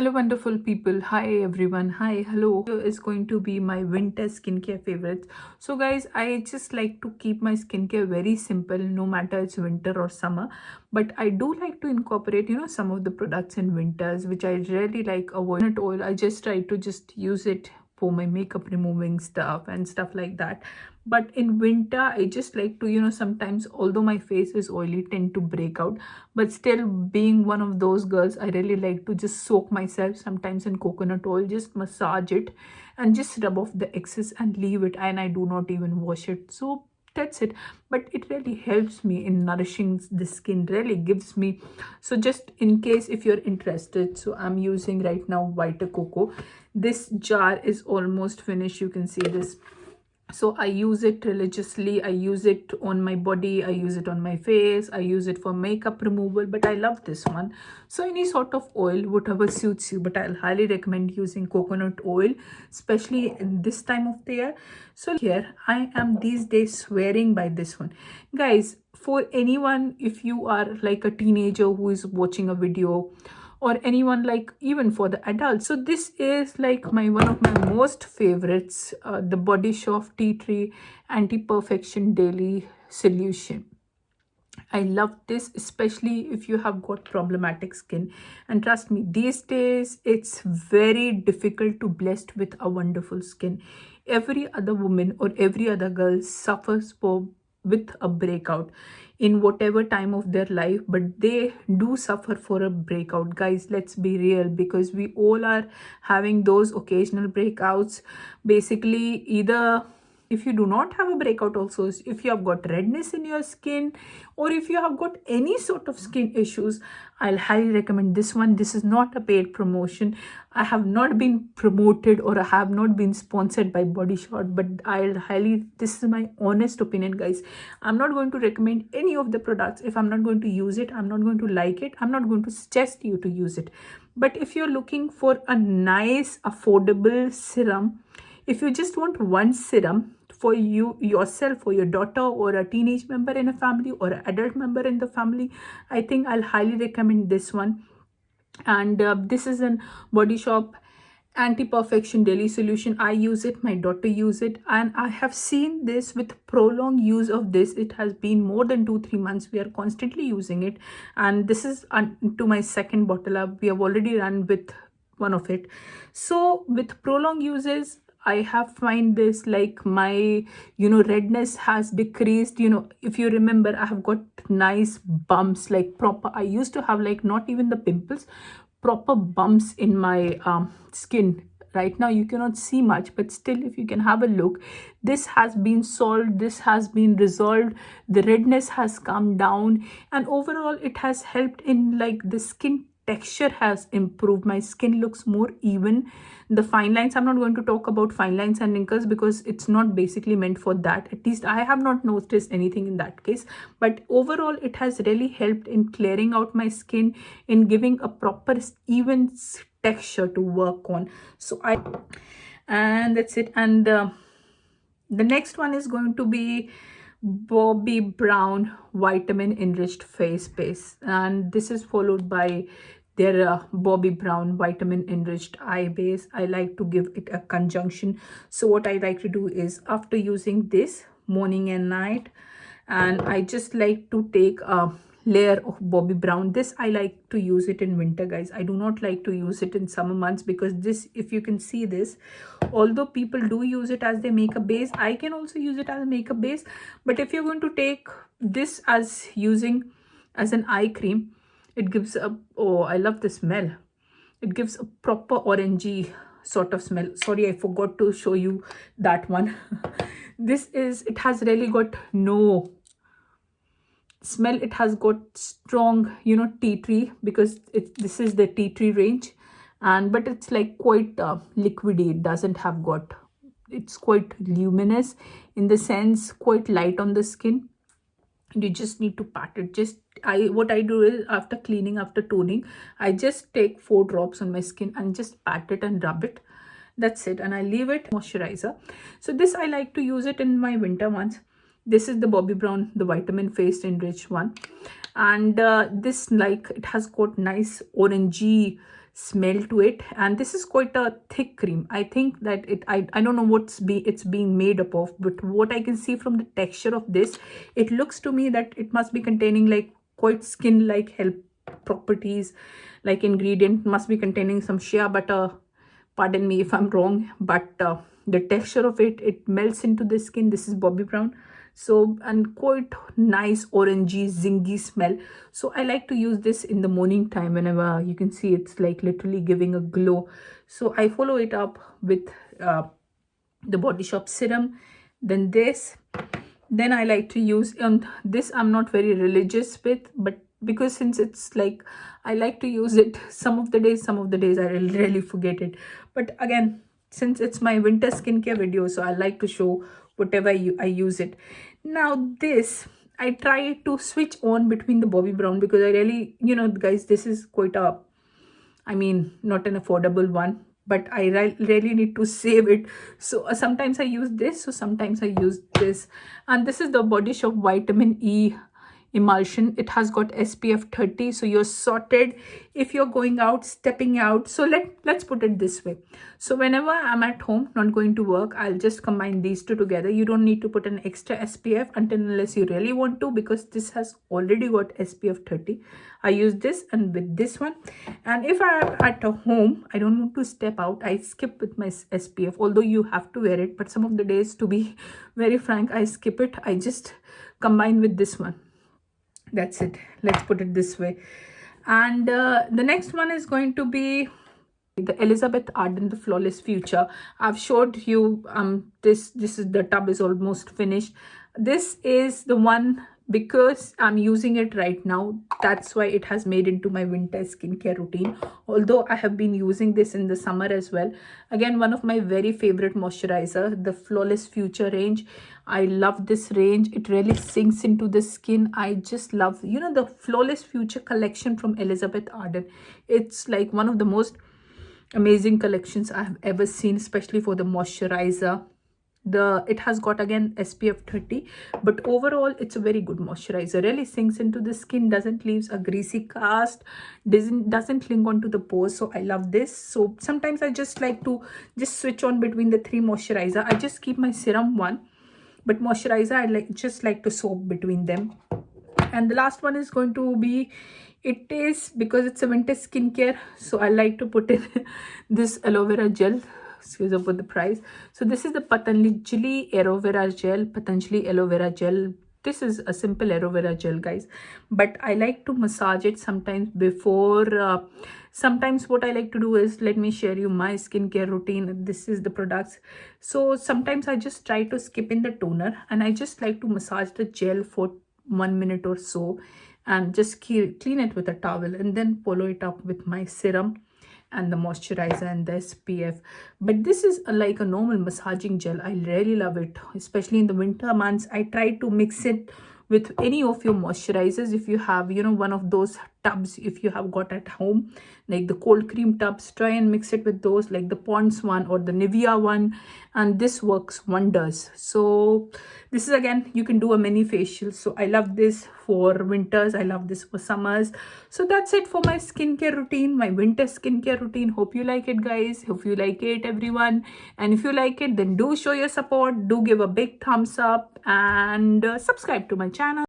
Hello wonderful people. Hi everyone. Hi, hello. Here is going to be my winter skincare favorites. So guys, I just like to keep my skincare very simple no matter it's winter or summer. But I do like to incorporate, some of the products in winters which I really like. Avoid coconut oil. I just try to just use it for my makeup removing stuff and stuff like that. But in winter I just like to, sometimes although my face is oily tend to break out, but still being one of those girls, I really like to just soak myself sometimes in coconut oil, just massage it and just rub off the excess and leave it, and I do not even wash it. So that's it. But it really helps me in nourishing the skin, really gives me. So just in case if you're interested, so I'm using right now Vita Coco. This jar is almost finished. You can see this. So I use it religiously. I use it on my body, I use it on my face, I use it for makeup removal, but I love this one. So any sort of oil, whatever suits you, but I'll highly recommend using coconut oil, especially in this time of the year. So here I am these days swearing by this one, guys. For anyone, if you are like a teenager who is watching a video, or anyone, like even for the adults, so this is like my one of my most favorites, the Body Shop Tea Tree Anti-Perfection Daily Solution. I love this, especially if you have got problematic skin. And trust me, these days it's very difficult to blessed with a wonderful skin. Every other woman or every other girl suffers for with a breakout in whatever time of their life, but they do suffer for a breakout. Guys, let's be real, because we all are having those occasional breakouts. Basically, either if you do not have a breakout also, if you have got redness in your skin, or if you have got any sort of skin issues, I'll highly recommend this one. This is not a paid promotion. I have not been promoted or I have not been sponsored by Body Shop, but I'll highly, this is my honest opinion, guys. I'm not going to recommend any of the products. If I'm not going to use it, I'm not going to like it, I'm not going to suggest you to use it. But if you're looking for a nice affordable serum, if you just want one serum for you yourself, or your daughter, or a teenage member in a family, or an adult member in the family, I think I'll highly recommend this one. And this is an Body Shop Anti-Perfection Daily Solution. I use it, my daughter use it, and I have seen this with prolonged use of this. It has been more than 2-3 months we are constantly using it, and this is to my second bottle up. We have already run with one of it. So with prolonged uses, I have find this, like my redness has decreased. If you remember, I have got nice bumps, like proper. I used to have like not even the pimples, proper bumps in my skin. Right now you cannot see much, but still if you can have a look, this has been solved, this has been resolved, the redness has come down, and overall it has helped in like the skin texture has improved. My skin looks more even. The fine lines, I'm not going to talk about fine lines and wrinkles because it's not basically meant for that. At least I have not noticed anything in that case. But overall it has really helped in clearing out my skin, in giving a proper even texture to work on. So and that's it. And the next one is going to be Bobbi Brown Vitamin Enriched Face Base, and this is followed by their Bobbi Brown Vitamin Enriched Eye Base. I like to give it a conjunction. So what I like to do is, after using this morning and night, and I just like to take a layer of Bobbi Brown. This I like to use it in winter, guys. I do not like to use it in summer months, because this, if you can see this, although people do use it as their makeup base, I can also use it as a makeup base. But if you're going to take this as using as an eye cream, it gives a, oh, I love the smell. It gives a proper orangey sort of smell. Sorry, I forgot to show you that one. This is, it has really got no smell. It has got strong tea tree, because this is the tea tree range, and but it's like quite liquidy. It doesn't have got, it's quite luminous in the sense, quite light on the skin. You just need to pat it. Just what I do is, after cleaning, after toning, I just take 4 drops on my skin and just pat it and rub it. That's it, and I leave it. Moisturizer. So this I like to use it in my winter months. This is the Bobbi Brown, the vitamin face enriched one, and this, like, it has got nice orangey smell to it, and this is quite a thick cream. I think that I don't know it's being made up of, but what I can see from the texture of this, it looks to me that it must be containing like quite skin like help properties, like ingredient must be containing some shea butter. Pardon me if I'm wrong, but the texture of it melts into the skin. This is Bobbi Brown, so, and quite nice orangey zingy smell. So I like to use this in the morning time whenever you can see it's like literally giving a glow. So I follow it up with the Body Shop serum, then this. Then I like to use this. I'm not very religious with, but because since it's like I like to use it some of the days I really forget it. But again, since it's my winter skincare video, so I like to show whatever I use it. Now this, I try to switch on between the Bobbi Brown because I really, you know guys, this is quite a, I mean, not an affordable one, but I really need to save it. So sometimes I use this, so sometimes I use this. And this is the Body Shop Vitamin E emulsion. It has got SPF 30, so you're sorted if you're going out, stepping out. So let's put it this way. So whenever I'm at home, not going to work, I'll just combine these two together. You don't need to put an extra SPF unless you really want to, because this has already got SPF 30. I use this and with this one. And if I'm at home, I don't want to step out, I skip with my SPF, although you have to wear it, but some of the days, to be very frank, I skip it. I just combine with this one. That's it. Let's put it this way. And the next one is going to be the Elizabeth Arden, the Flawless Future. I've showed you this is the tub is almost finished. This is the one because I'm using it right now. That's why it has made into my winter skincare routine, although I have been using this in the summer as well. Again, one of my very favorite moisturizer, the Flawless Future range. I love this range. It really sinks into the skin. I just love, you know, the Flawless Future collection from Elizabeth Arden. It's like one of the most amazing collections I have ever seen, especially for the moisturizer. It has got again SPF 30, but overall it's a very good moisturizer. Really sinks into the skin, doesn't leaves a greasy cast, doesn't cling onto the pores. So I love this. So sometimes I just like to just switch on between the three moisturizer. I just keep my serum one, but moisturizer I just like to swap between them. And the last one is going to be, it is because it's a winter skincare, so I like to put in this aloe vera gel. Excuse me for the price. So this is the Patanjali aloe vera gel. Patanjali aloe vera gel. This is a simple aloe vera gel, guys, but I like to massage it sometimes before. Sometimes what I like to do is, let me share you my skincare routine. This is the products. So sometimes I just try to skip in the toner and I just like to massage the gel for 1 minute or so and just clean it with a towel and then follow it up with my serum and the moisturizer and the SPF. But this is like a normal massaging gel. I really love it, especially in the winter months. I try to mix it with any of your moisturizers. If you have, you know, one of those tubs, if you have got at home, like the cold cream tubs, try and mix it with those, like the Pond's one or the Nivea one, and this works wonders. So this is, again, you can do a mini facial. So I love this for winters, I love this for summers. So that's it for my skincare routine, my winter skincare routine. Hope you like it, guys. Hope you like it, everyone. And if you like it, then do show your support, do give a big thumbs up and subscribe to my channel.